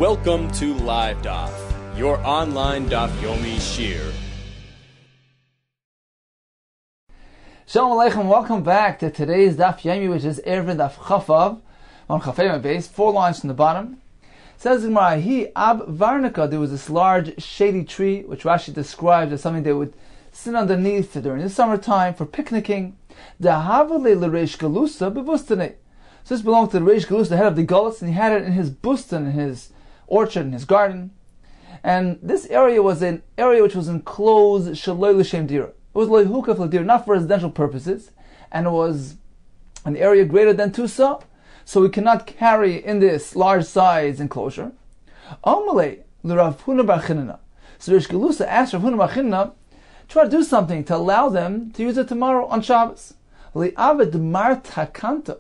Welcome to Live Daf, your online Daf Yomi shir. Shalom Aleichem, welcome back to today's Daf Yomi, which is Eruvin Daf Chafav, on Chafayim base, 4 lines from the bottom. Says Gemara, Ab Varnica, there was this large shady tree, which Rashi describes as something they would sit underneath during the summertime for picnicking. Dahavale l'reish galusa bevustane. So this belonged to the Reish Galus, the head of the Gullus, and he had it in his bustan, in his orchard, in his garden. And this area was an area which was enclosed shaloi l'shem dira. It was loihukaf l'dira, not for residential purposes, and it was an area greater than 2 sa, so we cannot carry in this large size enclosure. Amalei l'Rav Huna bar Chinana. So Reish Galusa asked Rav Huna bar Chinana, try to do something to allow them to use it tomorrow on Shabbos. Li'avad mar takanta.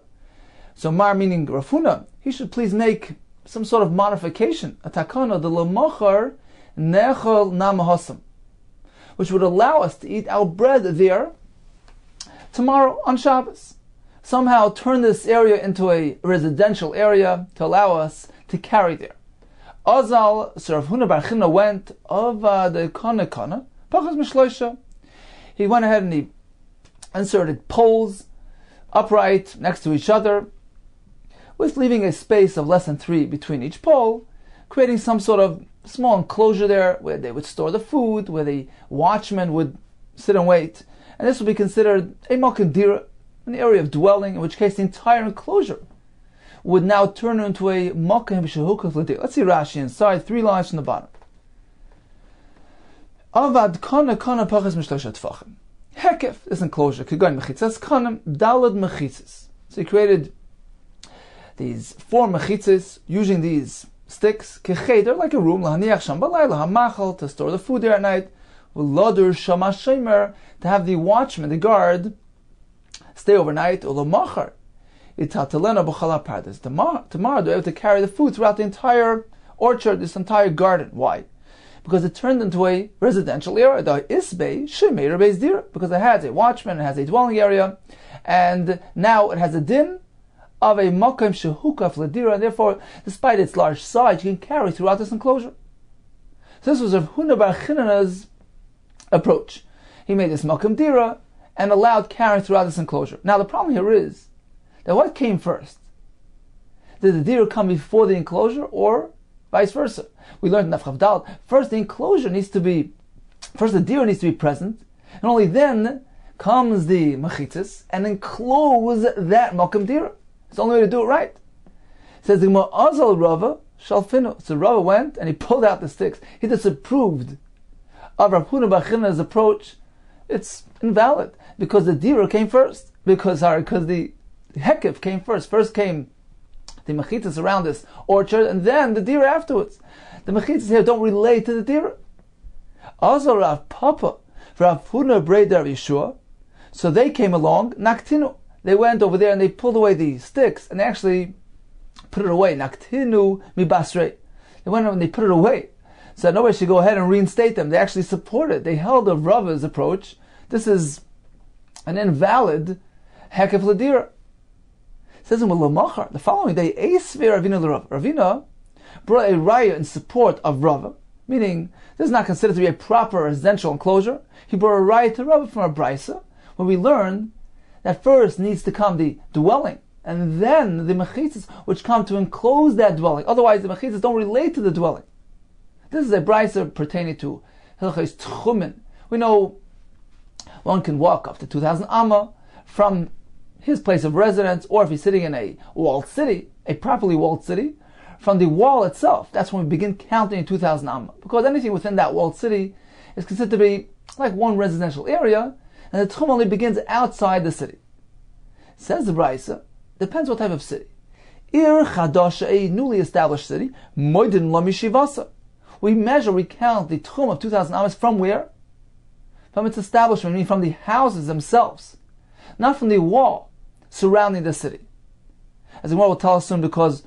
So mar meaning Rav Huna, he should please make some sort of modification, a takana, the lemachar nechol namahosam, which would allow us to eat our bread there tomorrow on Shabbos. Somehow turn this area into a residential area to allow us to carry there. Azal, so Rav Huna bar Chinna went of the kana, pachas mishloisha. He went ahead and he inserted poles upright next to each other, with leaving a space of less than 3 between each pole, creating some sort of small enclosure there where they would store the food, where the watchman would sit and wait. And this would be considered a makom dira, an area of dwelling, in which case the entire enclosure would now turn into a makom shehukaf l'dira. Let's see Rashi inside, 3 lines from the bottom. Avad kana pachas mishlosha tfachim. Hekef, this enclosure, could go in mechitzas kanim, dalad mechitzas. So he created these 4 mechitzas, using these sticks, kecheder, like a room, lahaniach sham balayla, hamachal, to store the food there at night, v'lodur shamash shemer, to have the watchman, the guard, stay overnight, ulamachar, itatelena b'chala pardes. Tomorrow they're able to carry the food throughout the entire orchard, this entire garden. Why? Because it turned into a residential area. The isbei shemeir beis dira, because it has a watchman, it has a dwelling area, and now it has a din of a makom shehukaf l'dira, and therefore, despite its large size, you can carry throughout this enclosure. So this was Rav Huna bar Chinana's approach. He made this makom dira and allowed carrying throughout this enclosure. Now the problem here is that what came first? Did the dira come before the enclosure, or vice versa? We learned in Daf Chavdal, first the dira needs to be present, and only then comes the mechitzas and enclose that makom dira. It's the only way to do it right. It says the Gemara, Azal Rava Shalfinu. So Rava went and he pulled out the sticks. He disapproved of Rav Huna bar Chinna's approach. It's invalid because the dira came first. Because the hekef came first. First came the mechitzas around this orchard, and then the dira afterwards. The mechitzas here don't relate to the dira. Azal Rav Papa, Rav Huna Brei Rav Yeshua. So they came along, Naktinu. They went over there and they pulled away the sticks and they actually put it away. Naktinu mi basrei. They went over and they put it away. So that nobody should go ahead and reinstate them. They actually supported. They held of Rava's approach. This is an invalid hekef l'dira. It says in Lamachar, the following day, Eisvei Ravina l'Rav. Ravina brought a raya in support of Rava, meaning this is not considered to be a proper residential enclosure. He brought a raya to Rava from a brisa, where we learn that first needs to come the dwelling, and then the mechitzas, which come to enclose that dwelling. Otherwise, the mechitzas don't relate to the dwelling. This is a brisa pertaining to Hilchos Tchumen. We know one can walk up to 2,000 amma from his place of residence, or if he's sitting in a walled city, a properly walled city, from the wall itself. That's when we begin counting 2,000 amma. Because anything within that walled city is considered to be like one residential area, and the tchum only begins outside the city. Says the brisa, depends what type of city. Ir chadasha, a newly established city, moedin la mishivasa. We count the tchum of 2,000 amas from where? From its establishment, meaning from the houses themselves, not from the wall surrounding the city. As the Gemara will tell us soon, because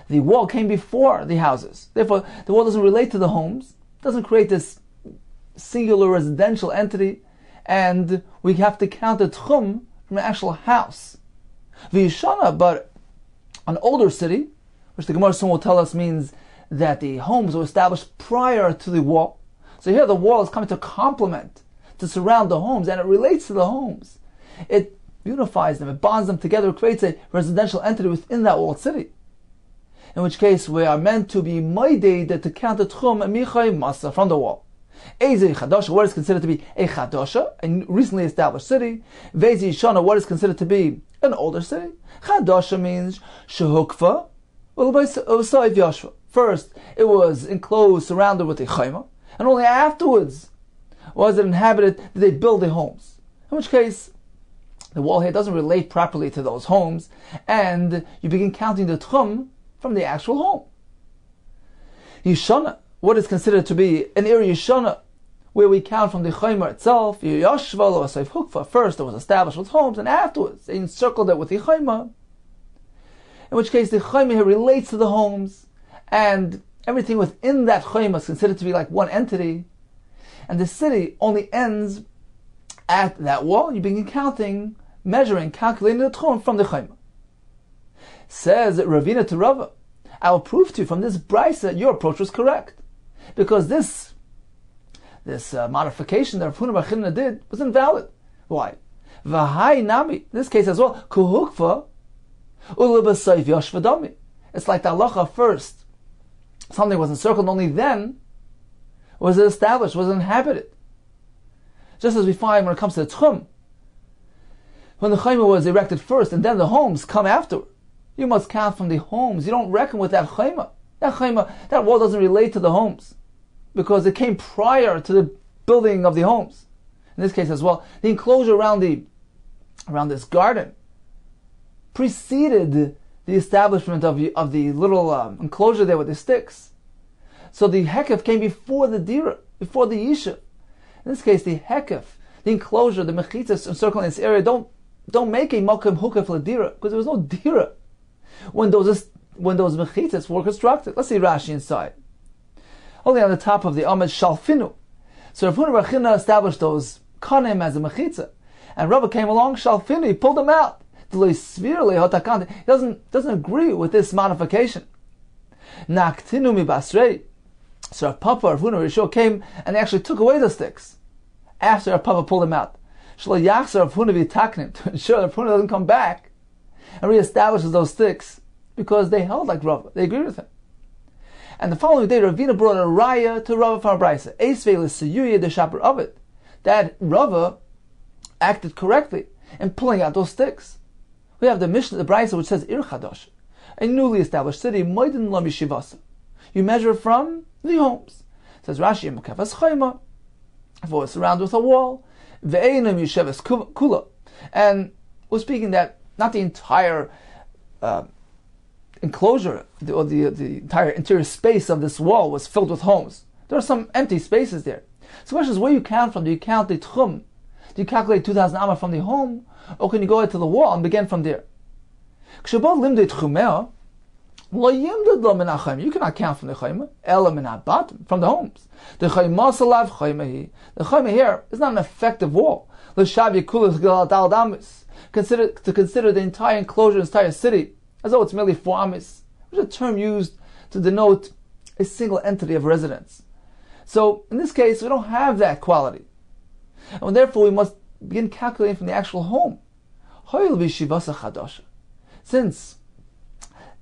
the wall came before the houses. Therefore, the wall doesn't relate to the homes, doesn't create this singular residential entity, and we have to count the tchum from the actual house. V'yishana, but an older city, which the Gemara soon will tell us means that the homes were established prior to the wall. So here the wall is coming to complement, to surround the homes, and it relates to the homes. It unifies them, it bonds them together, it creates a residential entity within that walled city. In which case we are meant to be maided to count the tchum michai masa from the wall. Eze chadasha, what is considered to be a chadasha, a recently established city. Vezi shana, what is considered to be an older city. Chadasha means shehukva u'sayv yashva. First, it was enclosed, surrounded with a chayma, and only afterwards was it inhabited did they build the homes. In which case, the wall here doesn't relate properly to those homes, and you begin counting the tchum from the actual home. Yishana, what is considered to be an area Yishana, where we count from the chayma itself. First it was established with homes, and afterwards they encircled it with the chayma. In which case the chayma here relates to the homes, and everything within that chayma is considered to be like one entity. And the city only ends at that wall. You begin counting, measuring, calculating the tchum from the chayma. Says Ravina to Rava, I will prove to you from this brisa your approach was correct, because this modification that Rav Huna bar Chinna did was invalid. Why? V'hai nami, in this case as well, kuhukva ulebasayv yashvadami. It's like the halacha first. Something was encircled, only then was it established, was it inhabited. Just as we find when it comes to the tchum, when the chayma was erected first and then the homes come after, you must count from the homes. You don't reckon with that chayma. That wall doesn't relate to the homes, because it came prior to the building of the homes. In this case as well, the enclosure around this garden preceded the establishment of the little enclosure there with the sticks. So the hekef came before the dira, before the yishuv. In this case, the hekef, the enclosure, the mechitzas encircling this area, don't make a mokem hukef ledira, because there was no dira when those mechitzas were constructed. Let's see Rashi inside. Only on the top of the amid shalfinu. So Rav Huna bar Chinna established those kanim as a mechitza, and Rava came along, shalfinu, he pulled them out. He doesn't agree with this modification. Naktinu mi basrei. So Rav Papa, Rav Huna Risho came and they actually took away the sticks after Rav Papa pulled them out. Shlo yachzor Rav Huna v'yitaknim, to ensure Rav Huna doesn't come back and reestablishes those sticks, because they held like Rava. They agreed with him. And the following day, Ravina brought a raya to Rava from Brisa. Eisvei l'siyuya de shaper of it, that Rava acted correctly in pulling out those sticks. We have the Mishnah, the Brisa, which says Ir Chadash, a newly established city. Moedin lo mishivasa. You measure from the homes. It says Rashi Mukafas Chayma, if it was surrounded with a wall, ve'einam yisheves kula, and we're speaking that not the entire enclosure or the entire interior space of this wall was filled with homes. There are some empty spaces there. So the question is, where you count from? Do you count the tchum? Do you calculate 2,000 amma from the home, or can you go to the wall and begin from there? You cannot count from the chayma, from the homes. The chayma here is not an effective wall. Consider the entire enclosure, the entire city, as though it's merely 4 amis, which is a term used to denote a single entity of residence. So in this case, we don't have that quality, and therefore we must begin calculating from the actual home. Since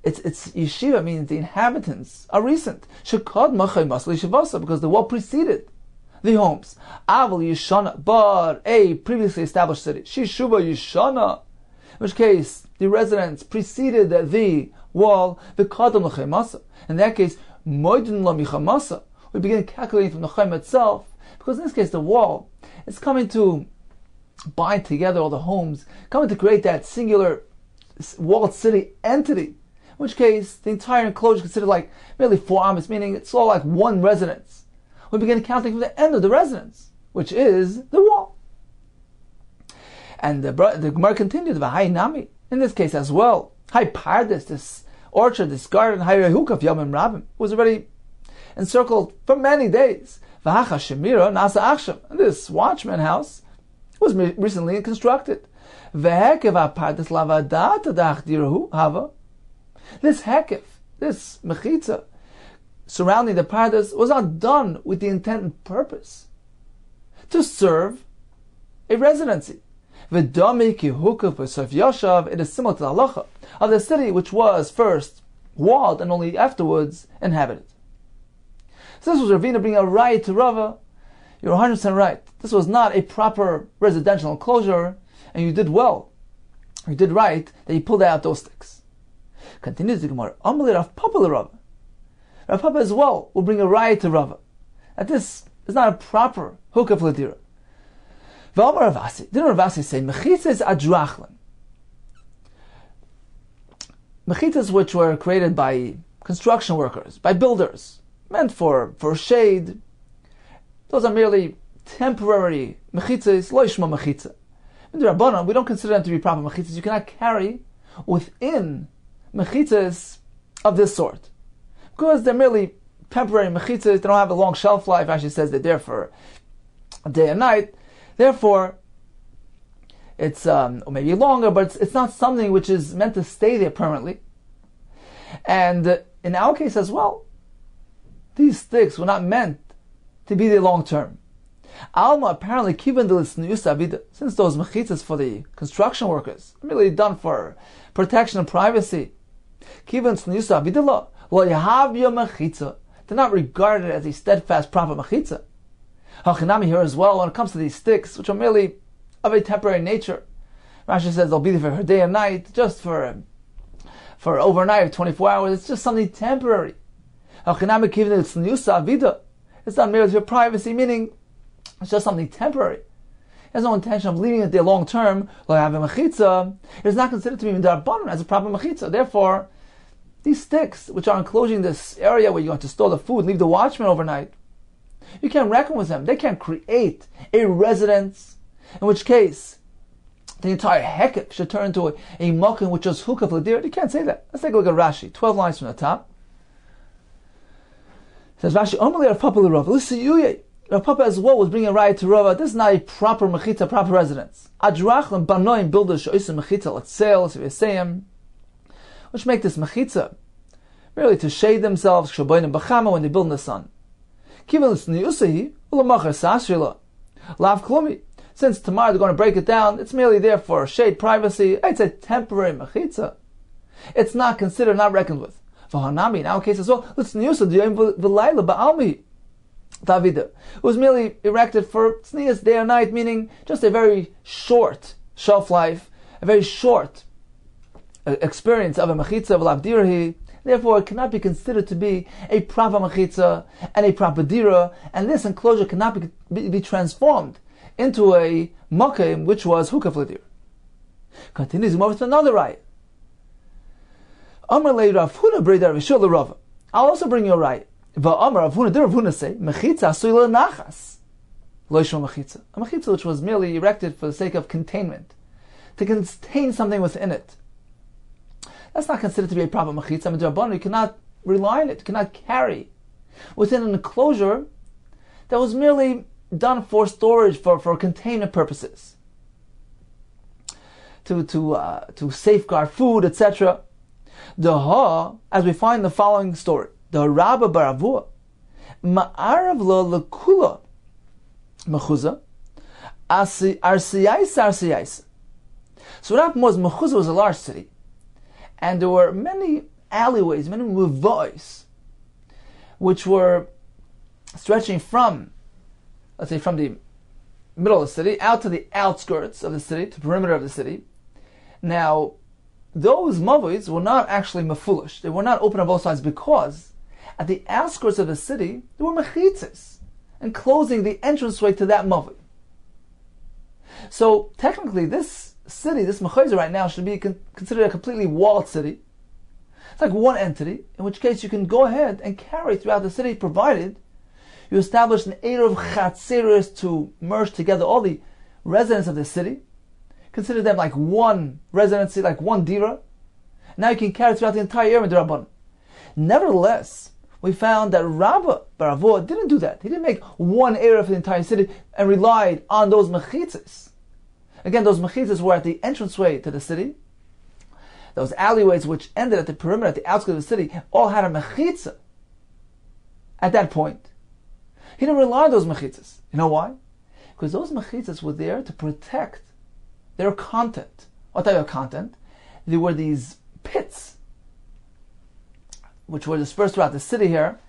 it's yeshiva, means the inhabitants are recent, because the wall preceded the homes. But a previously established city, Shishuba Yishana, in which case the residents preceded the wall. In that case, we begin calculating from the chayma itself, because in this case the wall is coming to bind together all the homes, coming to create that singular walled city entity. In which case the entire enclosure is considered like merely 4 amis, meaning it's all like one residence. We begin counting from the end of the residence, which is the wall. And the Gemara continued, V'hai nami, in this case as well, Hai Pardes, this orchard, this garden, Hai Rehukaf Yamim Rabim, was already encircled for many days. V'hacha Shemira Nasa Achshav, and this watchman house was recently constructed. V'hekev HaPardes Lavadata Dach Dirahu Hava. This hekef, this mechitza surrounding the pardas was not done with the intent and purpose to serve a residency. V'dami ki hukav v'sof yashav, it is similar to the halacha of the city which was first walled and only afterwards inhabited. So this was Ravina bringing a right to Rava. You're 100% right. This was not a proper residential enclosure, and you did well. You did right that you pulled out those sticks. Continues the Gemara. Amalei Rav Papa Rava. Rav Papa as well will bring a right to Rava that this is not a proper hookup ladira. V'amar Ravasi. Didn't Ravasi say mechitzas adrachlan? Mechitzas which were created by construction workers, by builders, meant for shade. Those are merely temporary mechitzas, lo yishma mechitza. In the Rabbanan, we don't consider them to be proper mechitzas. You cannot carry within mechitzas of this sort, because they're merely temporary mechitzas. They don't have a long shelf life. Actually, says they're there for a day and night. Therefore, it's or maybe longer, but it's not something which is meant to stay there permanently. And in our case as well, these sticks were not meant to be there long term. Alma apparently kivan de, since those mechitzas for the construction workers are merely done for protection and privacy. Kivan lo yahav your mechitza, they're not regarded as a steadfast proper mechitza. Hachinami here as well, when it comes to these sticks, which are merely of a temporary nature. Rashi says they'll be there for day and night, just for overnight, 24 hours. It's just something temporary. Hachinami kivan avida. It's not merely for privacy, meaning it's just something temporary. There's no intention of leaving it there long term. Like having a mechitza, it is not considered to be midarbanan as a proper mechitza. Therefore, these sticks, which are enclosing this area where you're going to store the food, leave the watchman overnight, you can't reckon with them. They can't create a residence, in which case the entire hekef should turn into a makom which is hukaf l'dir. You can't say that. Let's take a look at Rashi. 12 lines from the top. It says Rashi, Omer Rav Papa l'Rav. Listen, Rav Papa as well was bringing a right to Rava. This is not a proper mechitza, proper residence. Adrachlan banoim builders shoisim mechitza l'tzel s'v'yaseyim, which make this mechitza merely to shade themselves kshaboinim b'chama when they build in the sun. Kivan l'sniyusahi u'lamachar sasrila lav klumi. Since tomorrow they're going to break it down, it's merely there for shade, privacy. It's a temporary mechitza. It's not considered, not reckoned with. V'hanami, in our case as well, l'sniyusa d'yom v'layla ba'almi. Davida. It was merely erected for tznius day or night, meaning just a very short shelf life, a very short experience of a mechitza v'lavdirhi. Therefore, it cannot be considered to be a proper mechitza and a proper dira, and this enclosure cannot be transformed into a makom which was hukaf l'dir. Continues over to another right. Amar le Rav Huna b'rei Rishul l'Rava. I'll also bring you a right. Va'amar Rav Huna, did Rav Huna say, mechitza asui l'nachas. Lo yishma mechitza. A mechitza which was merely erected for the sake of containment, to contain something within it. That's not considered to be a proper mechitza. Midrabanan, you cannot rely on it, you cannot carry within an enclosure that was merely done for storage, for containment purposes, to safeguard food, etc. As we find in the following story, the Rabba Baravua, Ma'arav lo lekula mechuza, arsiyais. So what happened was Mechuzah was a large city, and there were many alleyways, many muvois, which were stretching from, let's say, from the middle of the city out to the outskirts of the city, to the perimeter of the city. Now, those mavois were not actually mefulish. They were not open on both sides, because at the outskirts of the city, there were mechitzas enclosing the entranceway to that mavoi. So technically, this city, this mechitzah right now, should be considered a completely walled city. It's like one entity, in which case you can go ahead and carry throughout the city, provided you establish an Eruv Chatzeres to merge together all the residents of the city. Consider them like one residency, like one dira. Now you can carry throughout the entire area in Rabban. Nevertheless, we found that Rabba Baravua didn't do that. He didn't make one area for the entire city and relied on those mechitzas. Again, those mechitzas were at the entranceway to the city. those alleyways which ended at the perimeter, at the outskirts of the city, all had a mechitza at that point. He didn't rely on those mechitzas. You know why? Because those mechitzas were there to protect their content. What type of content? There were these pits, which were dispersed throughout the city here,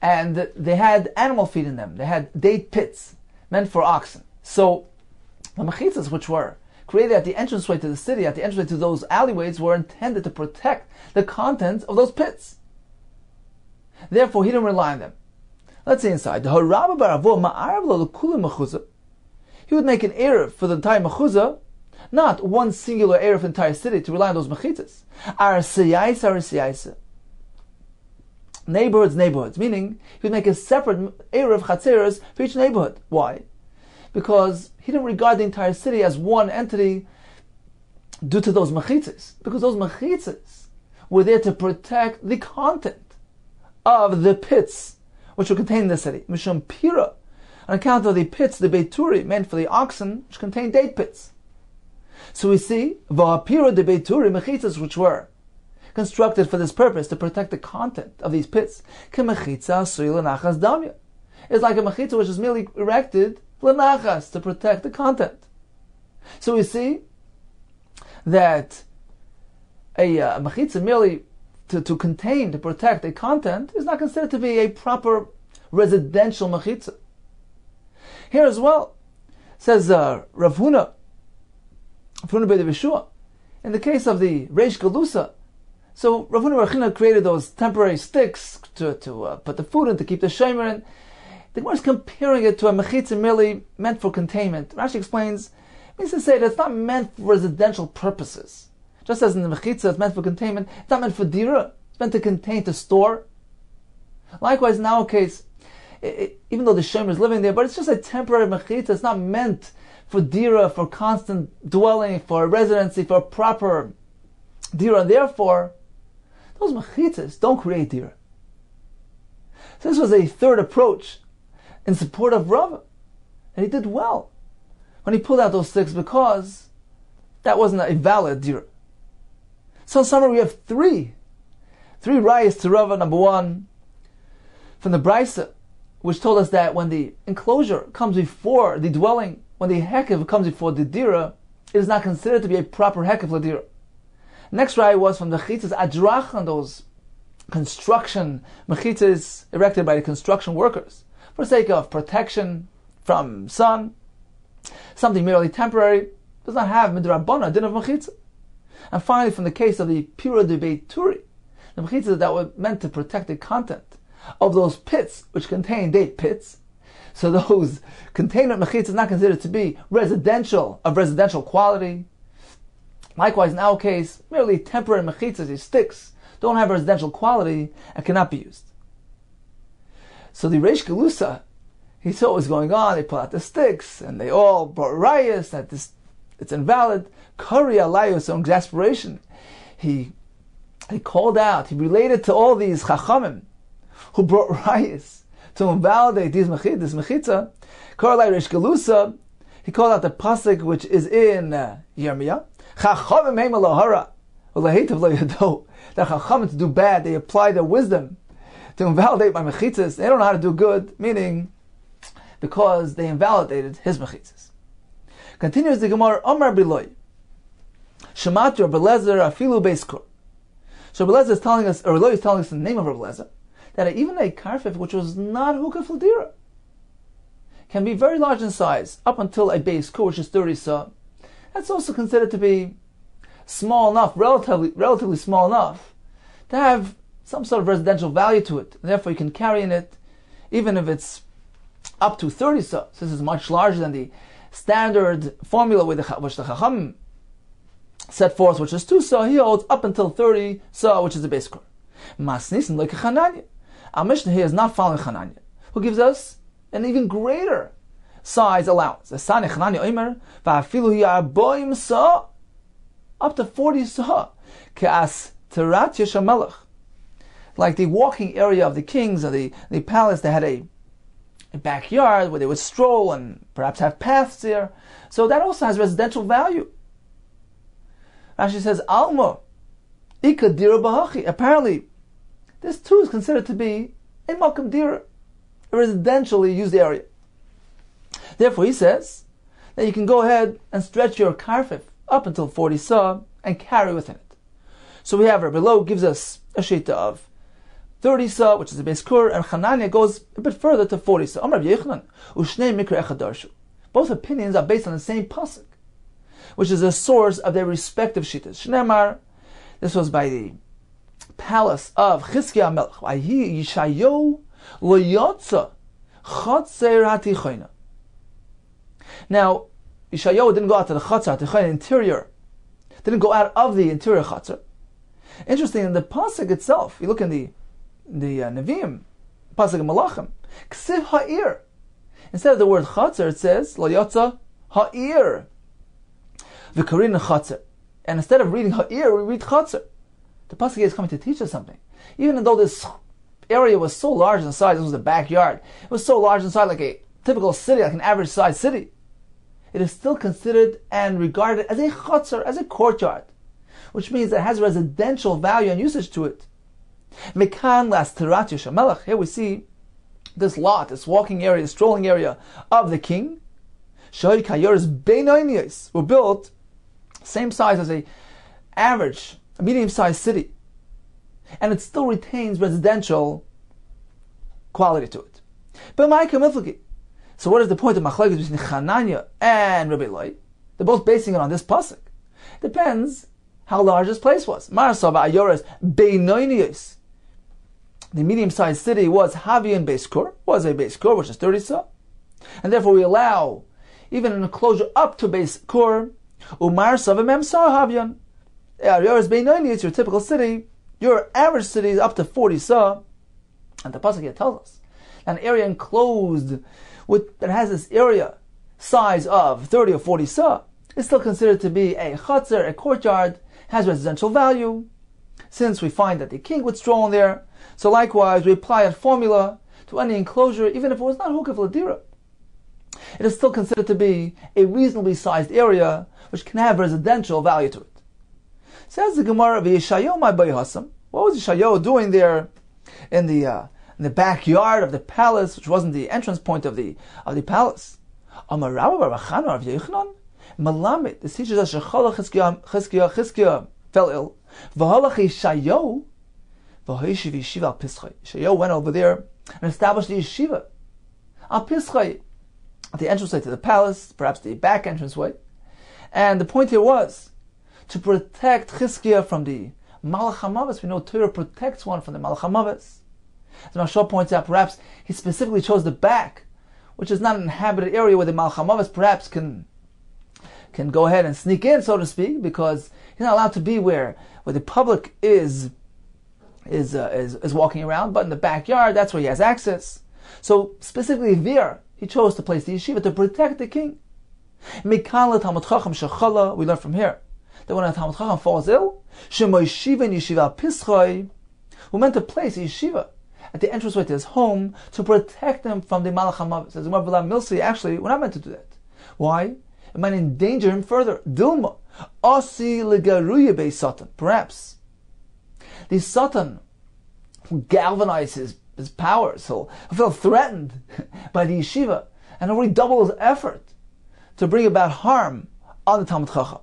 and they had animal feed in them. They had date pits, meant for oxen. So the mechitzas, which were created at the entranceway to the city, at the entranceway to those alleyways, were intended to protect the contents of those pits. Therefore, he didn't rely on them. Let's say inside. He would make an eruv for the entire mechuzah, not one singular eruv for the entire city, to rely on those mechitzas. Neighborhoods, meaning he would make a separate eruv chatzeros for each neighborhood. Why? Because he didn't regard the entire city as one entity due to those mechitzas. Because those mechitzas were there to protect the content of the pits which were contained in the city. Mishum Pira, on account of the pits, the Beituri, meant for the oxen, which contained date pits. So we see, Va'apira de Beituri, mechitzas which were constructed for this purpose, to protect the content of these pits. Kemechitza sui lenachas damya. It's like a mechitza which is merely erected lenachas, to protect the content. So we see that a mechitza merely to contain, to protect a content, is not considered to be a proper residential mechitza. Here as well, says Rav Huna Beit Yeshua, in the case of the Reish Galusa, so Rav Huna Bar China created those temporary sticks to put the food in, to keep the shemer in. The Gemara is comparing it to a mechitza merely meant for containment. Rashi explains, it means to say that it's not meant for residential purposes. Just as in the mechitza, it's meant for containment, it's not meant for dira. It's meant to contain, to store. Likewise, in our case, even though the shemer is living there, but it's just a temporary mechitza. It's not meant for dira, for constant dwelling, for residency, for proper dira. And therefore, those mechitzas don't create dira. So this was a third approach in support of Rava, and he did well when he pulled out those sticks, because that wasn't a valid dira. So in summary, we have three rayas to Rava. Number one, from the Brisa, which told us that when the enclosure comes before the dwelling, when the hekev comes before the dira, it is not considered to be a proper hekev ladira. Next raya was from the chitzas adrach, and those construction mechitzas erected by the construction workers for the sake of protection from sun, something merely temporary, does not have midrabana din of mechitza. And finally, from the case of the pira de beituri, the mechitzas that were meant to protect the content of those pits which contain date pits. So those containment mechitzas not considered to be residential, of residential quality. Likewise, in our case, merely temporary mechitzas, these sticks, don't have residential quality and cannot be used. So the Reish Galusa, he saw what was going on. They pulled out the sticks, and they all brought rayas that it's invalid. Kari alayos, so in exasperation, he called out. He related to all these chachamim who brought rayas to invalidate this mechitza. Kari alayos Reish Galusa. He called out the pasuk which is in Yirmiyah. Chachamim heim alohara uleheitav lo yado. That chachamim to do bad, they apply their wisdom to invalidate my mechitzas. They don't know how to do good, meaning because they invalidated his mechitzas. Continues the Gemara, Omar Biloy, Shemati Rabbi Lezer afilu beiskur. So Rabbi Lezer is telling us, or Biloy is telling us in the name of Rabbi Lezer, that even a karfif which was not hukah fladira can be very large in size, up until a beiskur, which is 30 sa. That's also considered to be small enough, relatively small enough, to have some sort of residential value to it. And therefore you can carry in it, even if it's up to 30 sa. So this is much larger than the standard formula which the Chacham set forth, which is 2 sa. He holds up until 30 sa, which is the beiskur. Masnisin like Chananya. Our Mishnah here is not following Chananya, who gives us an even greater size allowance. The Sani Chananya Omer, Va'afilu Ya'boim sa, up to 40 sa. Ke'as Terat Yeshamelech. Like the walking area of the kings of the palace, they had a backyard where they would stroll and perhaps have paths there. So that also has residential value. Rashi says, Alma, Ikadira Bahachi. Apparently, this too is considered to be a Malkam Dira, a residentially used area. Therefore, he says that you can go ahead and stretch your karfif up until 40 sa and carry within it. So we have Rabbi Lo gives us a shita of 30 sa, which is the base kur, and Chananya goes a bit further to 40 sa. Amar Rabbi Yochanan, Ushnei Mikra Echad Darshu. Both opinions are based on the same pasuk, which is a source of their respective shitas. Shneimar, this was by the palace of Chizkiah Melech. Vahi Yishayo lo yotza chatzer hatichoina. Now, Yishayo didn't go out to the chatzer hatichoina interior, didn't go out of the interior chatzer. Interesting, in the pasuk itself, you look in the Nevi'im, pasuk of Malachim, Ksiv ha'ir. Instead of the word chatzer, it says lo yotza ha'ir. V'karin chatzer. And instead of reading ha'ir, we read chatzer. The pasuk is coming to teach us something. Even though this area was so large in size, this was the backyard, it was so large in size, like a typical city, like an average sized city, it is still considered and regarded as a chatzer, as a courtyard, which means it has residential value and usage to it. Mekan las terat Yishamelech. Here we see this lot, this walking area, this strolling area of the king. Shoy kayoris beinoinios were built same size as a average, a medium-sized city, and it still retains residential quality to it. But so what is the point of machlokes between Chananya and Rabbi Eloi? They're both basing it on this pasuk. Depends how large this place was. Marasava ayoras beinoinios. The medium-sized city was Havian Beis Kur, was a Beis Kur, which is 30 sa, and therefore we allow even an enclosure up to Beis Kur. Umar Savamem Sa Havian. Yours Beinoini, it's your typical city. Your average city is up to 40 sa. And the pasuk here tells us an area enclosed that has this area size of 30 or 40 sa is still considered to be a chatzer, a courtyard, has residential value, since we find that the king would stroll in there. So likewise, we apply a formula to any enclosure, even if it was not hukav l'dira. It is still considered to be a reasonably sized area which can have residential value to it. Says the Gemara, "V'Yishayo my bayhasam." What was Yishayo doing there in the backyard of the palace, which wasn't the entrance point of the palace? Amar Rabba bar Bachana of Yochanan, Malamit. This teaches us Shechalach Chizkiah fell ill. V'halach Yishayo v'hoishiv yeshiva al Pischai. Yishayo went over there and established the yeshiva al Pischai, at the entranceway to the palace, perhaps the back entranceway. And the point here was to protect Chizkiah from the Malach HaMavis. We know Torah protects one from the Malach HaMavis. As Mashal points out, perhaps he specifically chose the back, which is not an inhabited area where the Malach HaMavis perhaps can go ahead and sneak in, so to speak, because he's not allowed to be where the public is walking around, but in the backyard, that's where he has access. So specifically there, he chose to place the yeshiva to protect the king. We learn from here that when a Talmud Chacham falls ill, who meant to place a yeshiva at the entranceway to his home to protect him from the Malach HaMavis. Says Milsi, actually, we're not meant to do that. Why? It might endanger him further. Dilma, Asi legaruye be Satan. Perhaps the Satan who galvanizes his powers, he'll feel threatened by the yeshiva and he'll redouble his effort to bring about harm on the Talmud Chacham.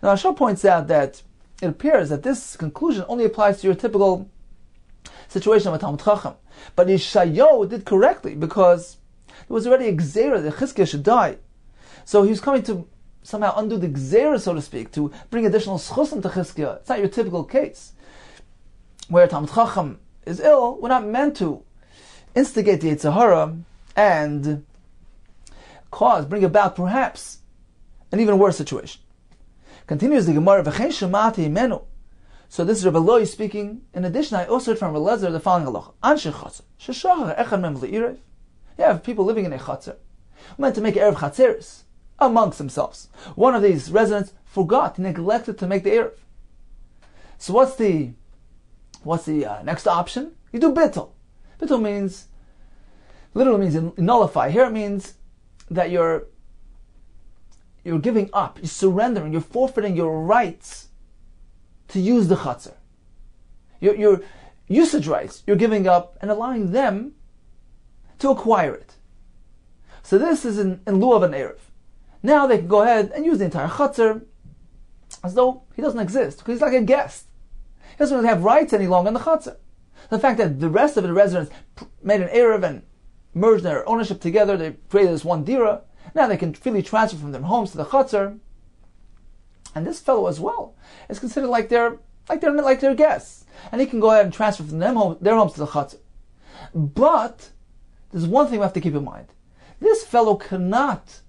Now, Ashar points out that it appears that this conclusion only applies to your typical situation of a Talmud Chacham. But Yishayo did correctly, because there was already a gzera that Chizkiah should die. So he was coming to somehow undo the gzera, so to speak, to bring additional schusim to Chizkiah. It's not your typical case where a Talmud Chacham is ill. We're not meant to instigate the Yetzer Hara and bring about perhaps an even worse situation. Continues the Gemara, V'chein shemati imenu. So this is Rabbi Eloi speaking. In addition, I also heard from Rabbi Lezer the following halacha: Anshe chatzer, sheshachar echad mem le'irev. You have people living in a chatzer, meant to make erev chatzeris amongst themselves. One of these residents forgot, neglected to make the erev. So what's the next option? You do bittul. Bittul literally means nullify. Here it means that you're giving up, you're surrendering, you're forfeiting your rights to use the chatzar. your usage rights, you're giving up and allowing them to acquire it. So this is in lieu of an Eruv. Now they can go ahead and use the entire chutzner as though he doesn't exist, because he's like a guest. He doesn't really have rights any longer in the chutzner. The fact that the rest of the residents made an Eruv and merged their ownership together, they created this one dira. Now they can freely transfer from their homes to the chutzner. And this fellow as well is considered like their guests, and he can go ahead and transfer from their homes to the chutzner. But there's one thing we have to keep in mind: this fellow cannot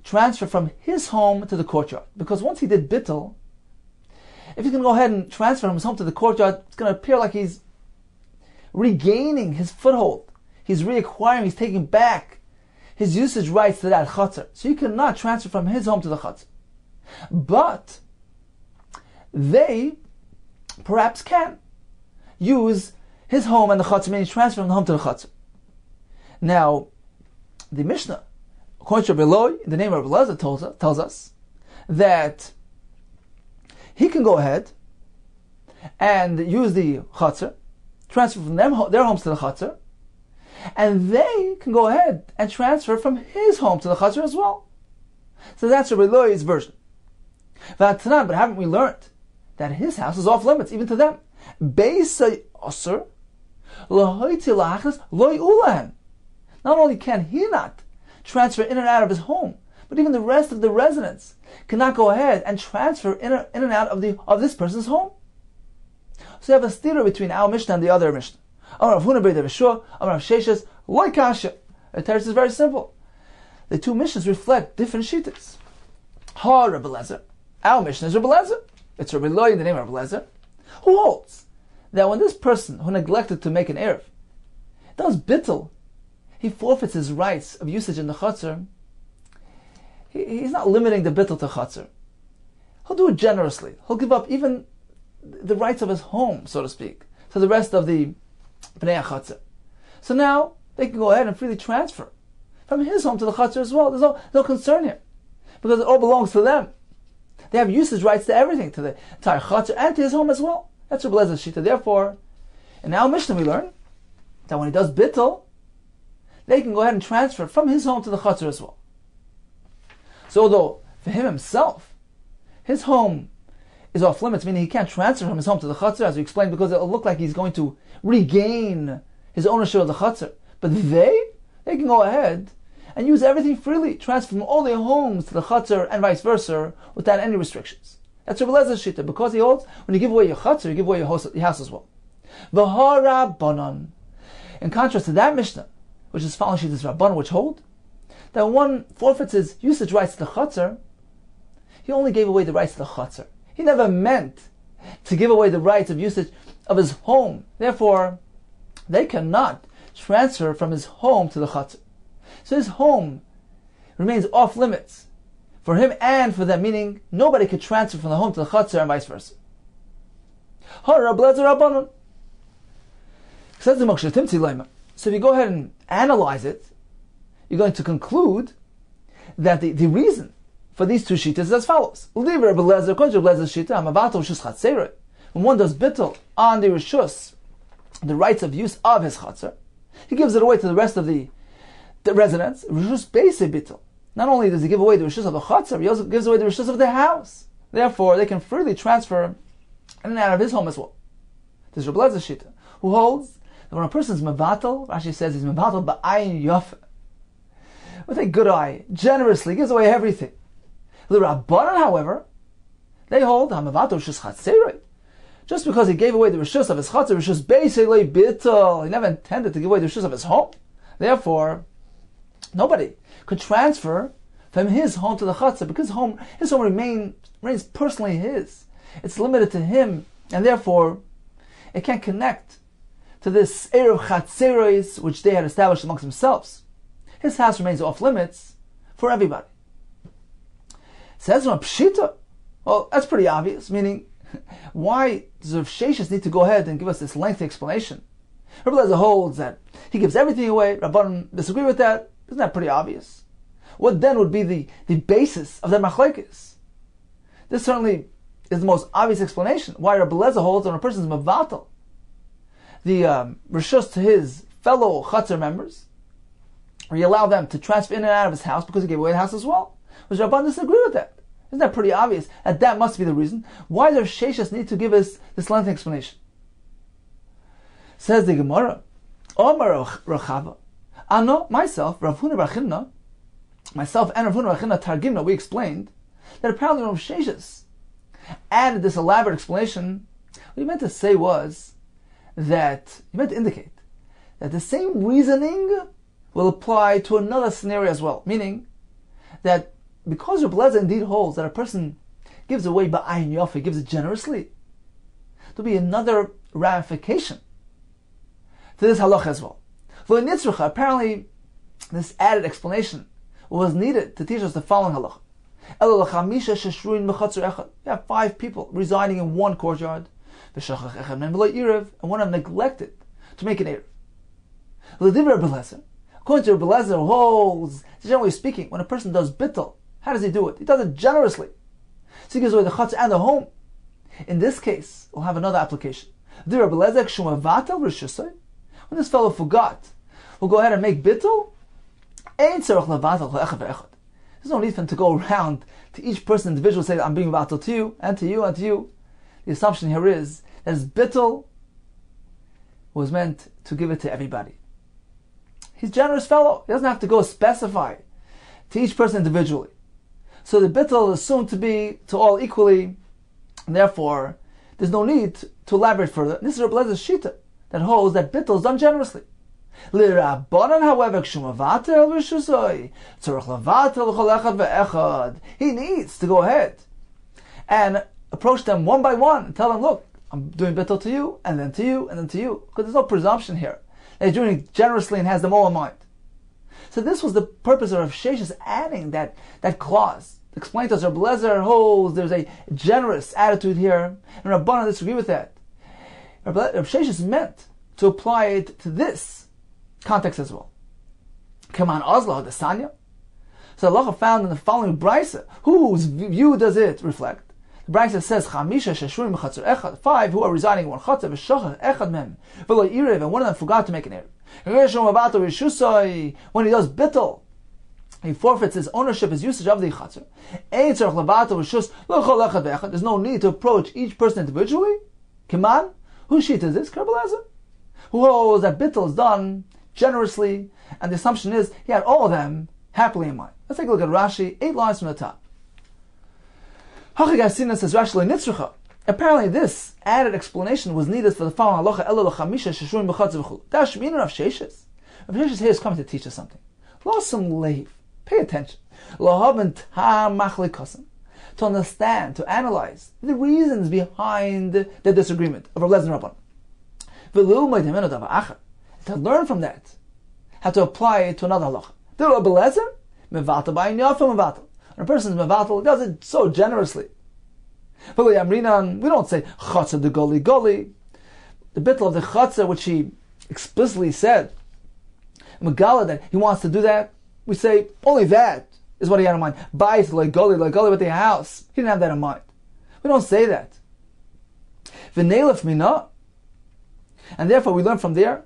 transfer from his home to the courtyard, because once he did bittul, if he can go ahead and transfer from his home to the courtyard, it's going to appear like he's regaining his foothold. He's reacquiring, he's taking back his usage rights to that chutzner. So he cannot transfer from his home to the chutzner. But they perhaps can use his home and the chutzner, meaning transfer from the home to the chutzner. Now, the Mishnah, according to Rabbi Eloi, in the name of Rabbi Lezer, tells us that he can go ahead and use the chutzner, transfer from their homes to the chutzner, and they can go ahead and transfer from his home to the chutzner as well. So that's Rabbi Eloi's version. But haven't we learned that his house is off limits even to them? Not only can he not transfer in and out of his home, but even the rest of the residents cannot go ahead and transfer in and out of this person's home. So you have a stira between our Mishnah and the other Mishnah. Amar Rav Huna bar Yeshua, Amar Rav Sheshes, like Kasha. The teretz is very simple. The two Mishnahs reflect different shittas. Ha Rabbi Lezer. Our Mishnah is Rabbi Lezer. It's Rabbi Eloi in the name of Rabbi Lezer, who holds that when this person who neglected to make an Eruv does bittul, he forfeits his rights of usage in the chutzner. He's not limiting the bittul to chutzner. He'll do it generously. He'll give up even the rights of his home, so to speak, to the rest of the bnei chutzner. So now they can go ahead and freely transfer from his home to the chutzner as well. There's no concern here, because it all belongs to them. They have usage rights to everything, to the entire chutzner and to his home as well. That's Rabbi Lezer's shita. Therefore, in our Mishnah we learn that when he does bittul, they can go ahead and transfer from his home to the chutzner as well. So although for him himself, his home is off limits, meaning he can't transfer from his home to the chutzner, as we explained, because it'll look like he's going to regain his ownership of the chutzner. But they can go ahead and use everything freely, transfer from all their homes to the chutzner and vice versa, without any restrictions. That's Rabbi Lezer's shita, because he holds when you give away your chutzner, you give away your house as well. V'hara banan. In contrast to that Mishnah, which is following shittas Rabbanan, which hold that when one forfeits his usage rights to the chutzner, he only gave away the rights to the chutzner. He never meant to give away the rights of usage of his home. Therefore, they cannot transfer from his home to the chutzner. So his home remains off limits for him and for them, meaning nobody could transfer from the home to the chutzner and vice versa. Says the Moshe Timtzi Leima. So if you go ahead and analyze it, you're going to conclude that the reason for these two shittas is as follows. When one does bittul on the rishus, the rights of use of his chatzar, he gives it away to the rest of the residents. Rishus beise bittul. Not only does he give away the rishus of the chatzar, he also gives away the rishus of the house. Therefore, they can freely transfer in and out of his home as well. This is Rabbi Lezer's shita, who holds that when a person is mevatel, Rashi says he's mevatel ba'ayin yofa, with a good eye, generously gives away everything. The Rabbanan, however, they hold ha'mevatel rishus chatzerei. Just because he gave away the rishus of his chatzar, rishus beisei bittul, he never intended to give away the rishus of his home. Therefore, nobody could transfer from his home to the chatzar, because his home remains personally his. It's limited to him, and therefore it can't connect to this Eruv Chatzeros which they had established amongst themselves. His house remains off limits for everybody. Says Rav Pshita, well, that's pretty obvious, meaning why does Rav Sheshes need to go ahead and give us this lengthy explanation? Rabbi Lezer holds that he gives everything away. Rabbanan disagree with that. Isn't that pretty obvious? What then would be the basis of that machlekes? This certainly is the most obvious explanation why Rabbi Eliezer holds when a person is mevatel the rishus to his fellow chatzar members, or you allow them to transfer in and out of his house because he gave away the house as well. Does Rabban disagree with that? Isn't that pretty obvious? That must be the reason. Why does Sheshes need to give us this lengthy explanation? Says the Gemara, Omar Rachava, Ano, myself, Rav Huna bar Chinna, myself and Rav Huna bar Chinna Targimna, we explained that apparently Rav Sheshes added this elaborate explanation. What he meant to say was that, he meant to indicate that the same reasoning will apply to another scenario as well. Meaning that because Rabbi Eliezer indeed holds that a person gives away ba'ayin yofe, gives it generously, there'll be another ramification to this halacha as well. Apparently, this added explanation was needed to teach us the following halacha. You have 5 people residing in one courtyard, and one of them neglected to make an eruv. According to Rabbi Eliezer, holds, generally speaking, when a person does bittul, how does he do it? He does it generously. So he gives away the chutzah and the home. In this case, we'll have another application. When this fellow forgot, we'll go ahead and make bittul. There's no need for him to go around to each person individually say, I'm being vatal to you, and to you, and to you. The assumption here is that his bittul was meant to give it to everybody. He's a generous fellow. He doesn't have to go specify to each person individually. So the bittul is assumed to be to all equally, and therefore there's no need to elaborate further. This is Rabbi Eliezer shita that holds that bittul is done generously. L'Rabbanan, however, he needs to go ahead and approach them one by one and tell them, look, I'm doing bittul to you, and then to you, and then to you. Because there's no presumption here that he's doing it generously and has them all in mind. So this was the purpose of Rav Sheshes adding that clause. To explain to us, Rabbi Eliezer holds there's a generous attitude here, and Rabbanan disagree with that. Rav Sheshes meant to apply it to this context as well. Kaman Ozla the Sanya. So Allah found in the following brisa, whose view does it reflect? The brisa says, Chamisha sheshurim b'chatzor echad, 5 who are residing in one chatzor, v'shachach echad mem, v'lo irev, and one of them forgot to make an erev. When he does bittul, he forfeits his ownership, his usage of the chatzor. There's no need to approach each person individually. Kiman, whose sheet is this? Rabbi Eliezer, who holds that bittul is done generously, and the assumption is he had all of them happily in mind. Let's take a look at Rashi, 8 lines from the top. Hachigasina says Rashi nitzrucha. Apparently, this added explanation was needed for the following halacha: Elo l'chamisha sheshurim b'chatzor v'chulu. Dash meaning Rav Sheshes. Rav Sheshes here is coming to teach us something. Losum leiv. Pay attention. Lahavin tar machlikosim. To understand, to analyze the reasons behind the disagreement of Rav Eliezer and Rabban. V'lu ma'idemenu davar acher. To learn from that, how to apply it to another halacha. The Rabbi Eliezer mevatel ba'ayin yofe mevatel. When a person is mevatel, he does it so generously. But we don't say chatzah de goli goli. The bittul of the chatzah, which he explicitly said, Megala, that he wants to do that, we say only that is what he had in mind. Bayit like goli with the house. He didn't have that in mind. We don't say that. V'neilef mina, and therefore we learn from there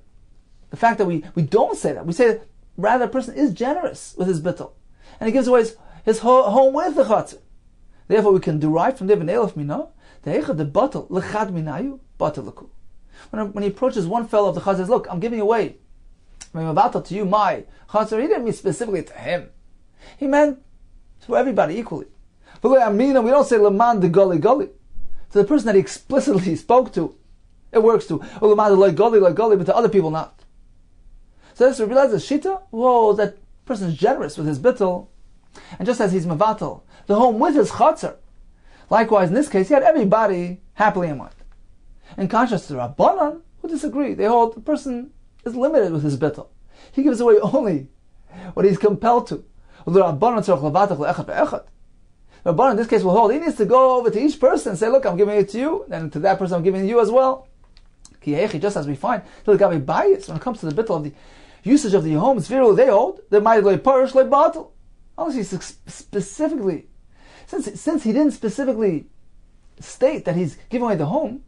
the fact that we don't say that. We say that rather a person is generous with his bittul, and he gives away his home with the chatzah. Therefore, we can derive from there v'neilef mina the echad the batel lechad minayu batel leku. When he approaches one fellow of the chatzah, says, "Look, I'm giving away my batel to you, my chatzah." He didn't mean specifically to him. He meant to everybody equally. But we don't say leman de goli goli to the person that he explicitly spoke to. It works to or leman de goli, but to other people not. So this realizes shita. Whoa, that person is generous with his bittul, and just as he's mevatel the home with his chatzar, likewise in this case he had everybody happily in mind. In contrast to Rabbanan, who disagree, they hold the person is limited with his bittul. He gives away only what he's compelled to. Rabbanan in this case will hold he needs to go over to each person and say, look, I'm giving it to you, and to that person I'm giving it to you as well. Just as we find when it comes to the bittul of the usage of the home, it's very they hold they might like parish like bottle. Unless he specifically, since he didn't specifically state that he's giving away the home,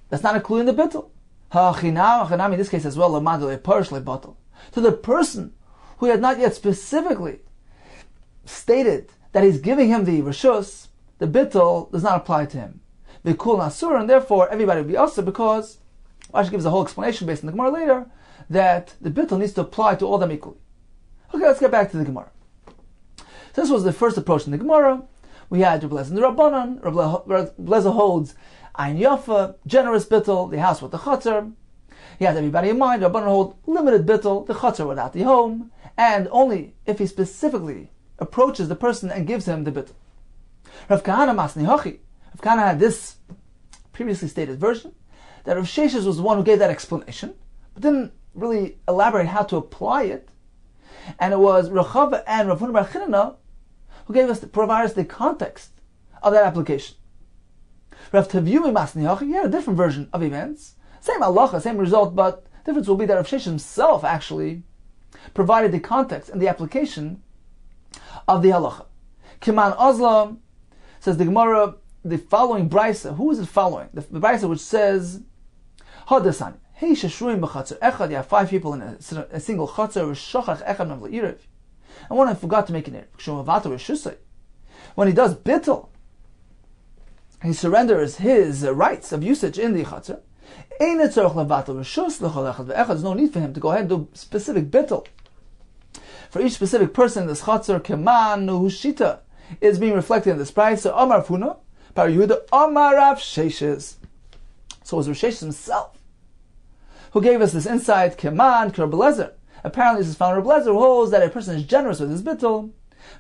that's not including the bittul. In this case as well, to the person who had not yet specifically stated that he's giving him the reshus, the bittul does not apply to him. The kul nasur, and therefore everybody will be also, because Rashi gives a whole explanation based on the Gemara later that the bittul needs to apply to all them equally. Okay, let's get back to the Gemara. So this was the first approach in the Gemara. We had Reb Lezer and the Rabbanan. Reb Lezer holds Ein Yafa, generous bittul, the house with the chutzner. He has everybody in mind. Rabbanan hold limited bittul, the chutzner without the home, and only if he specifically approaches the person and gives him the bittul. Rav Kahana Masni Hachi. Rav Kahana had this previously stated version, that Rav Sheshes was the one who gave that explanation, but didn't really elaborate how to apply it. And it was Rechava and Rav Huna bar Chinana who provided us the context of that application. Rav Yomi Masni Hachi, he had a different version of events, same halacha, same result, but the difference will be that Rav Sheshes himself actually provided the context and the application of the halacha. Kiman Ozlam, says the Gemara, the following brisa. Who is it following? The brisa which says, Hadasani, hey sheshruim b'chatzer echad. You have 5 people in a single chatzer. Rishachach echad nav le'irav, and one I forgot to make an erev. When he does bittul, he surrenders his rights of usage in the chatzer. There's no need for him to go ahead and do specific bittul for each specific person in this chatzer. Keman nuhushita is being reflected in this price. So Amar Funa, Par Yehuda, Amar Rav Sheshes. So it was Rav Sheshes himself who gave us this insight. Keman Reb Lezer. Apparently, this is found Reb Lezer who holds that a person is generous with his bittul,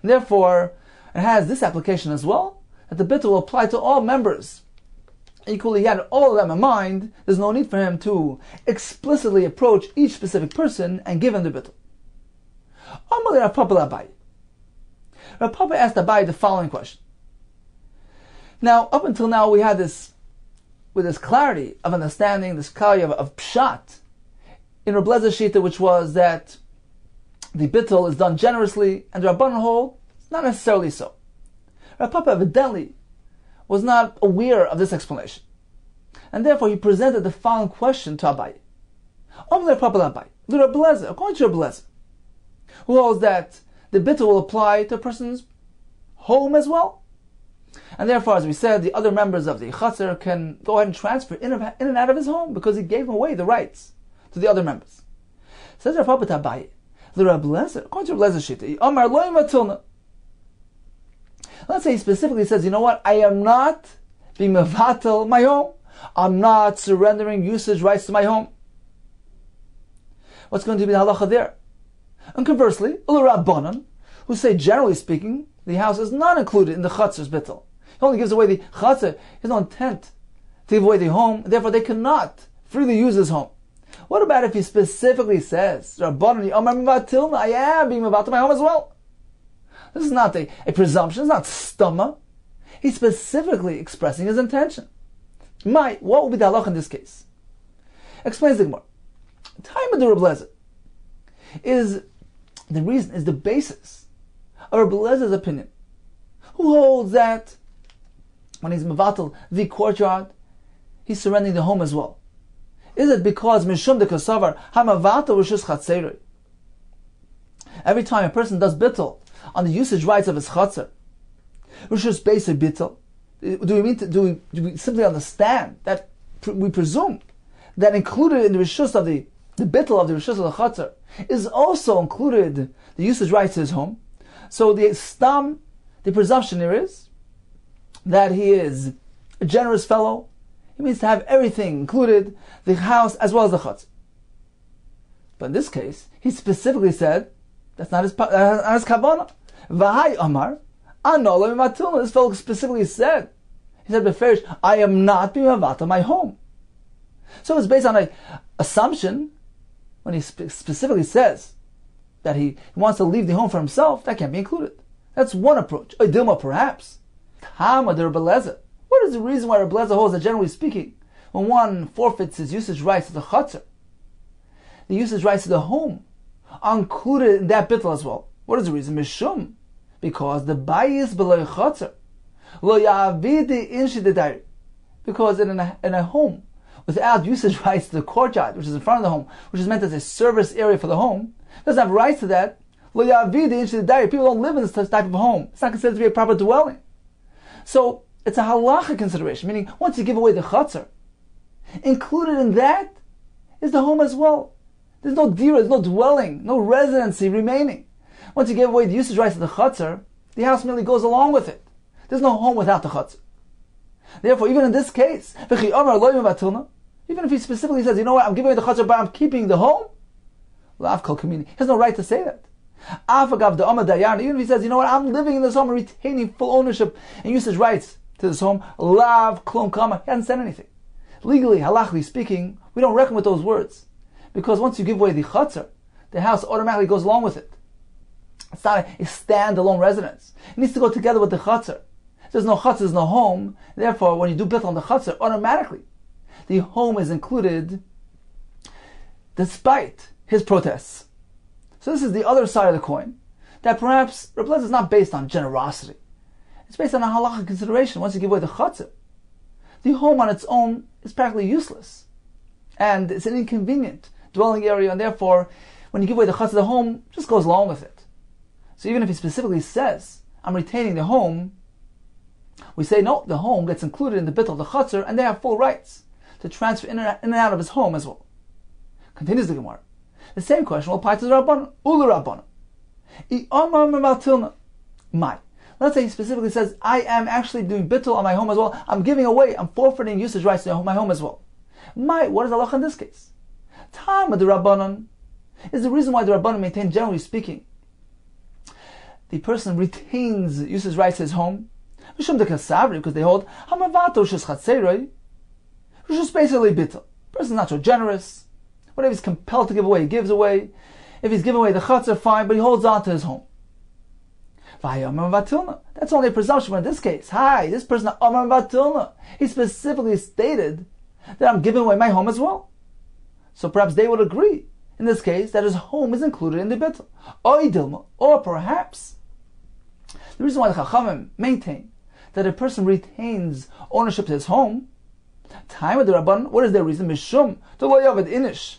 and therefore it has this application as well, that the bittul will apply to all members. Equally, he had all of them in mind. There's no need for him to explicitly approach each specific person and give him the bittul. Amar Rav Papa Abai. Rav Papa asked Abai the following question. Now, up until now, we had this, with this clarity of understanding, this clarity of pshat, in Reb Lezer's shita, which was that the bittul is done generously, and the Rabbanan hold, it's not necessarily so. Rav Papa evidently was not aware of this explanation, and therefore he presented the following question to Abai. Rav Papa Abai, the Reb Lezer, according to Reb Lezer, who holds that the bittul will apply to a person's home as well, and therefore, as we said, the other members of the chatzar can go ahead and transfer in and out of his home because he gave away the rights to the other members. Says Rav Papa Abai, the Reb Lezer, according to Reb Lezer's shita, Amar Lo Matilna. Let's say he specifically says, you know what, I am not being mevatel my home. I'm not surrendering usage rights to my home. What's going to be the halacha there? And conversely, Ula Rabbanan, who say, generally speaking, the house is not included in the chatzer's bittul. He only gives away the chatzer. He has no intent to give away the home, therefore they cannot freely use his home. What about if he specifically says, Rabbanan, I am being mevatel my home as well? This is not a presumption, it's not stomach. He's specifically expressing his intention. What will be the halach in this case? Explains the Gemara. Time of the Reb Lezer is the basis of Reb Lezer's opinion, who holds that when he's mevatel the courtyard, he's surrendering the home as well. Is it because mishum de kasavar hamavatel rishus chatzerei? Every time a person does bittul on the usage rights of his chatzar, rishus basic bittul, do we simply understand that we presume that included in the rishus of the bittul of the rishus of the chatzar is also included the usage rights to his home? So the presumption here is that he is a generous fellow. He means to have everything included, the house as well as the chatzar. But in this case, he specifically said that's not his kavanah. V'hai Amar, Anola Matilna. This fellow specifically said, he said beferish, I am not being mevatel my home. So it's based on an assumption. When he specifically says that he wants to leave the home for himself, that can't be included. That's one approach. Dilma, perhaps. Tama de Reb Lezer. What is the reason why Reb Lezer holds that, generally speaking, when one forfeits his usage rights to the chatzar, the usage rights to the home are included in that bittul as well? What is the reason? Mishum, because the bayis below chatzar, Lo ya'avidi inshi dedari. Because in a home, without usage rights to the courtyard, which is in front of the home, which is meant as a service area for the home, doesn't have rights to that. Lo ya'avidi inshi dedari. People don't live in this type of home. It's not considered to be a proper dwelling. So it's a halacha consideration, meaning once you give away the chutzner, included in that is the home as well. There's no dira, there's no dwelling, no residency remaining. Once you give away the usage rights of the chutzner, the house merely goes along with it. There's no home without the chutzner. Therefore, even in this case, even if he specifically says, you know what, I'm giving away the chutzner, but I'm keeping the home, he has no right to say that. Even if he says, you know what, I'm living in this home and retaining full ownership and usage rights to this home, lav klum kama, he hasn't said anything. Legally, halachically speaking, we don't reckon with those words. Because once you give away the chutzner, the house automatically goes along with it. It's not a standalone residence. It needs to go together with the chutzner. There's no chutzner, there's no home. Therefore, when you do bittul on the chutzner, automatically, the home is included despite his protests. So this is the other side of the coin, that perhaps Rebbe Lezer is not based on generosity. It's based on a halachic consideration. Once you give away the chutzner, the home on its own is practically useless. And it's an inconvenient dwelling area, and therefore, when you give away the chutzner, the home just goes along with it. So even if he specifically says, I'm retaining the home, we say, no, the home gets included in the bittul of the chutzner, and they have full rights to transfer in and out of his home as well. Continues the Gemara. The same question will apply to the Rabbanon. Ula Rabbanon. My. Let's say he specifically says, I am actually doing bittul on my home as well. I'm giving away, I'm forfeiting usage rights to my home as well. My, what is halacha in this case? Tam of the Rabbanon is the reason why the Rabbanon maintain, generally speaking, the person retains usage rights to his home. Because they hold, which is basically bittul. The person is not so generous. Whatever he's compelled to give away, he gives away. If he's giving away the chutzner, fine, but he holds on to his home. That's only a presumption, but in this case, this person, he specifically stated that I'm giving away my home as well. So perhaps they would agree, in this case, that his home is included in the bittul. Or perhaps, the reason why the Chachamim maintain that a person retains ownership to his home, time of the Rabban, what is their reason? Mishum, the lo yavad inish,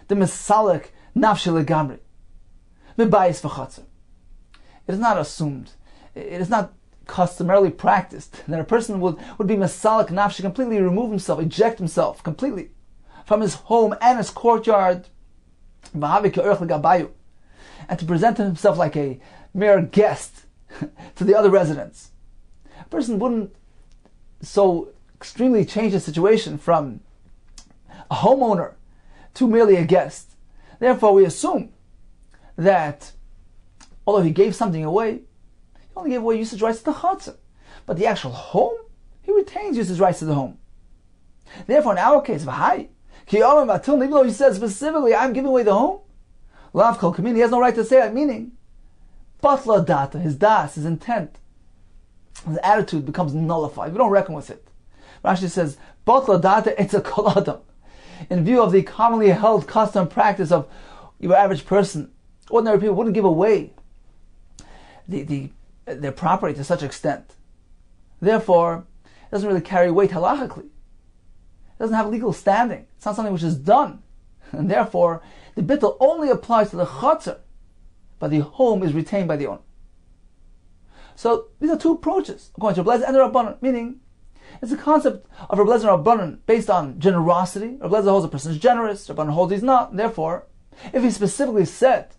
the misalik nafshi legamri, mibayis v'chatzar. It is not assumed, it is not customarily practiced that a person would be misalik nafshi, completely remove himself, eject himself completely from his home and his courtyard, and to present himself like a mere guest to the other residents. A person wouldn't so extremely change the situation from a homeowner to merely a guest. Therefore, we assume that although he gave something away, he only gave away usage rights to the chutzner. But the actual home, he retains usage rights to the home. Therefore, in our case, even though he says specifically, I'm giving away the home, Lav Kol Kamin, he has no right to say that, meaning, Batla Data, his das, his intent, his attitude becomes nullified. We don't reckon with it. Rashi says, Batla Data, it's a Kol Adam. In view of the commonly held custom practice of your average person, ordinary people wouldn't give away their property to such extent. Therefore, it doesn't really carry weight halachically. It doesn't have legal standing. It's not something which is done. And therefore, the bittul only applies to the chutzner, but the home is retained by the owner. So these are two approaches, according to Rebbe Lezer and the Rabbanon, meaning it's a concept of Rebbe Lezer and Rabbanon based on generosity. Rebbe Lezer holds a person is generous, Rabbanon holds he's not. Therefore, if he specifically said,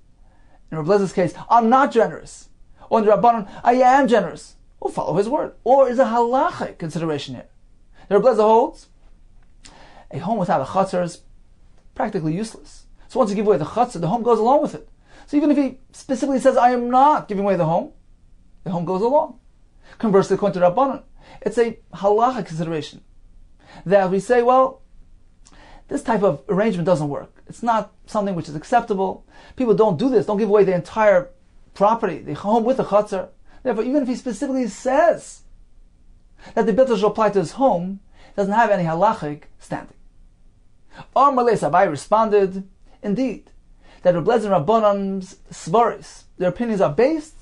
in Rebbe Lezer's case, I'm not generous, or in the Rabbanon, I am generous, we'll follow his word. Or is a halachic consideration here? The Rebbe Lezer holds, a home without a chutzner is practically useless. So once you give away the chutzner, the home goes along with it. So even if he specifically says, I am not giving away the home goes along. Conversely, according to Rabbanon, it's a halachic consideration. That we say, well, this type of arrangement doesn't work. It's not something which is acceptable. People don't do this, don't give away the entire property, the home with the chutzner. Therefore, even if he specifically says that the bittul should apply to his home, it doesn't have any halachic standing. Amalei Sabai responded, indeed, that Rebbe Lezer and Rabbanon's svaris, their opinions are based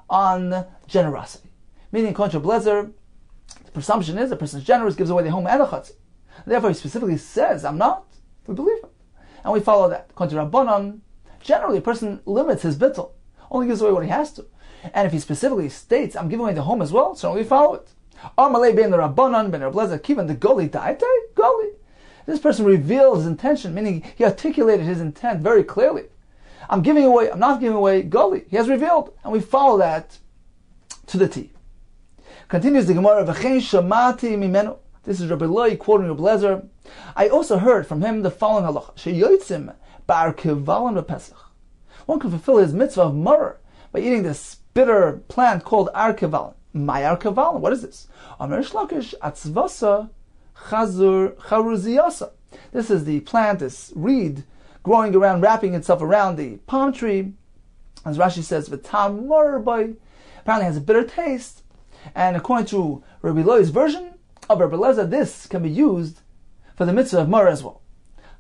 on generosity. Meaning, according to Blazer, the presumption is a person's generous, gives away the home and a chutzner. Therefore, he specifically says, I'm not. We believe him. And we follow that. According to Rabbanan, generally a person limits his bittul, only gives away what he has to. And if he specifically states, I'm giving away the home as well, certainly we follow it. Amalei ben the Rabbanan, ben Rablazer, kivan the goli ta'ite, goli. This person revealed his intention, meaning he articulated his intent very clearly. I'm giving away, I'm not giving away, goli. He has revealed, and we follow that to the T. Continues the Gemara, v'chein shamati mimenu. This is Rabbi Loi quoting Rabbi Lezer. I also heard from him the following halacha: sheyotzim bar kevalim b'Pesach. One can fulfill his mitzvah of murr by eating this bitter plant called arkevalim. My arkevalim, what is this? Amar shlokish atzvasa chazur charuziyasa. This is the plant, this reed, growing around, wrapping itself around the palm tree. As Rashi says, v'tam murr by. Apparently has a bitter taste. And according to Rabbi Loi's version of Rabbi Lezer, this can be used for the mitzvah of murr as well.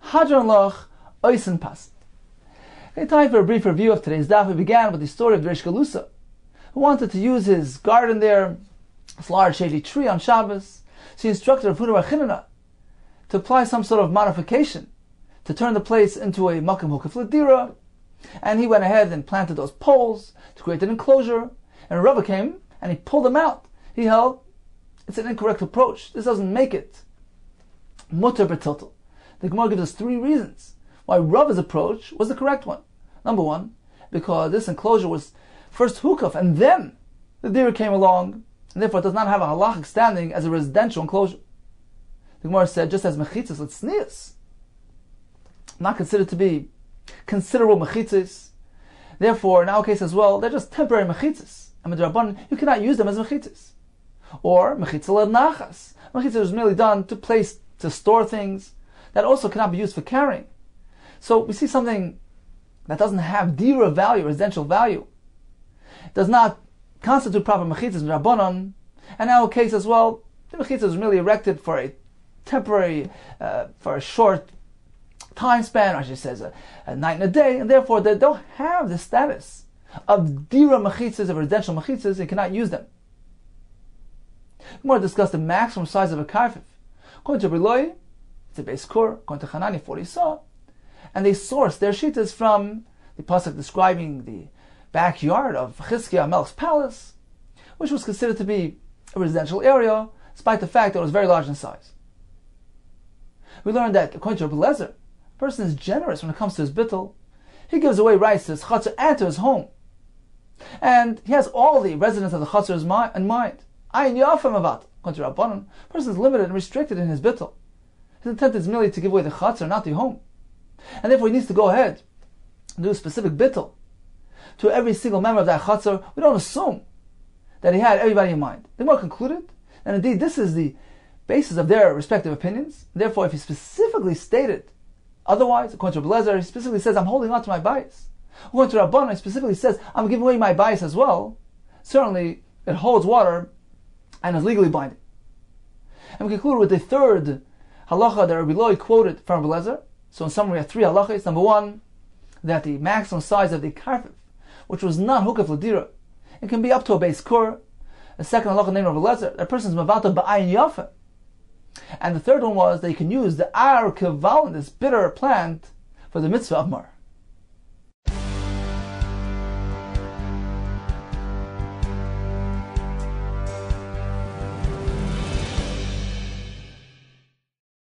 Hadron loch oisen pas. Okay, time for a brief review of today's daf. We began with the story of Reish Galusa, who wanted to use his garden there, this large shady tree on Shabbos. So he instructed Rav Huna bar Chinana to apply some sort of modification to turn the place into a makom hukaf l'dira. And he went ahead and planted those poles to create an enclosure. And Rava came and he pulled them out. He held it's an incorrect approach. This doesn't make it mutter b'tiltel. The Gemara gives us 3 reasons why Rava's approach was the correct one. Number 1, because this enclosure was first hukaf and then the deer came along, and therefore it does not have a halachic standing as a residential enclosure. The Gemara said, just as mechitzas l'tznius, not considered to be considerable mechitzas, therefore in our case as well, they're just temporary mechitzas. And midrabanan, you cannot use them as mechitzas. Or mechitza l'nachas. Mechitza is merely done to store things that also cannot be used for carrying. So we see something that doesn't have dira value, residential value, does not constitute proper mechitzas in Rabbanon. And in our case as well, the mechitza is merely erected for a temporary, for a short time span, or she says a night and a day, and therefore they don't have the status of dira mechitzas, of residential mechitzas, you cannot use them. More discussed the maximum size of a karfif. According to Briloi, it's a base kur. According to Hanani, 40 saw. And they sourced their shitas from the pasuk describing the backyard of Chizkiah Melech's palace, which was considered to be a residential area, despite the fact that it was very large in size. We learned that, according to Rabbi Lezer, a person is generous when it comes to his bittul. He gives away rights to his chatzar and to his home. And he has all the residents of the chatzar in mind. Ayin yafam avat. According to Rabbanon, a person is limited and restricted in his bittul. His intent is merely to give away the chatzar, not the home. And therefore he needs to go ahead and do a specific bittul to every single member of that chatzar. We don't assume that he had everybody in mind. The Gemara concluded, and indeed this is the basis of their respective opinions. Therefore, if he specifically stated otherwise, according to Rabbi Lezer, he specifically says, I'm holding on to my bias. According to Rabbanon, he specifically says, I'm giving away my bias as well. Certainly, it holds water and is legally binding. And we conclude with the third halacha that Rabbi Loi quoted from Rabbi Lezer. So in summary, we have 3 halachas. Number 1, that the maximum size of the karfif, which was not hukaf l'dira, it can be up to a base kur. The second halacha named Rabbi Lezer, that person is mavata ba'ayin yafa. And the third one was that you can use the ar kevalin, this bitter plant, for the mitzvah of mar.